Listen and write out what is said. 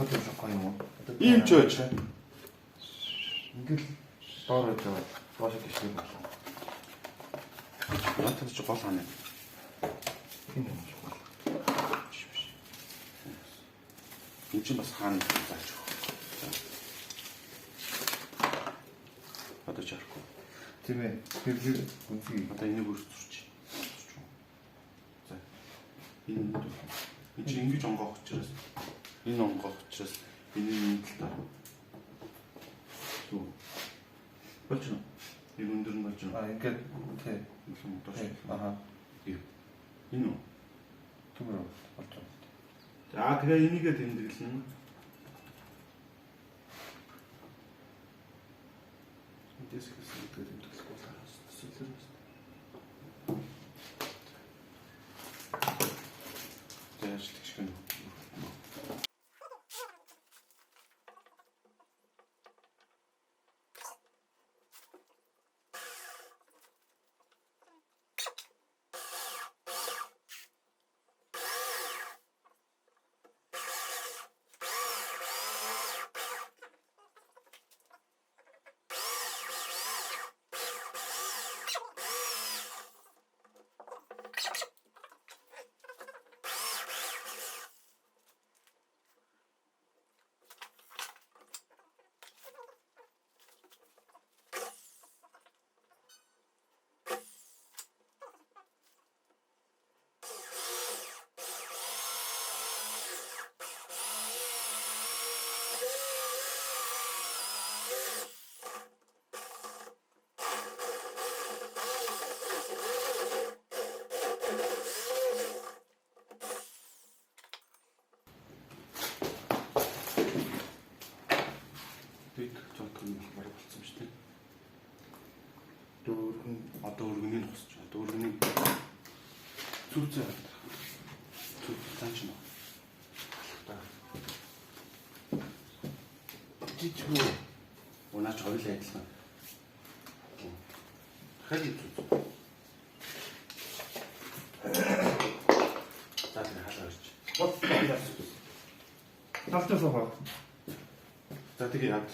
Хот явахгүй юм уу? Ийм ч байж. Ингээл доор байж байгаа. Доош гიშгэн болоо. Ятаж чи гол хана. Тийм юм шиг байна. Энд чинь бас хаана зааж өгөх. Одоо чарахгүй. Тийм ээ. Тэр үнгүй. Одоо энийг үргэлжлүүлж. За. Энэ чи ингэж онгоох учраас энэ онгоох учраас энэ талаар. Зүг. Болж байна. Энэ өндөр нь болж байна. Ингээд тий. Юм доош. Аха. Энэ үү? Түмэр болж байна. За тэгээ энийгээ тэмдэглэн. Эндээс гэсэн үгээр тэмдэглэхгүй байгаа төсөөлөл. Тэгэж тэгш гэнэ. Тэг цогтгон марг болсон шүү дээ. Дөрвөн одоо өргөнийг босч байна. Дөрвөнийг зүгцээ. Цаач нь. Жижиг унаач хоёул адилхан. Дахиад зүг. За тэр халаа ирч. Талтай суугаа. За тэгээ яад.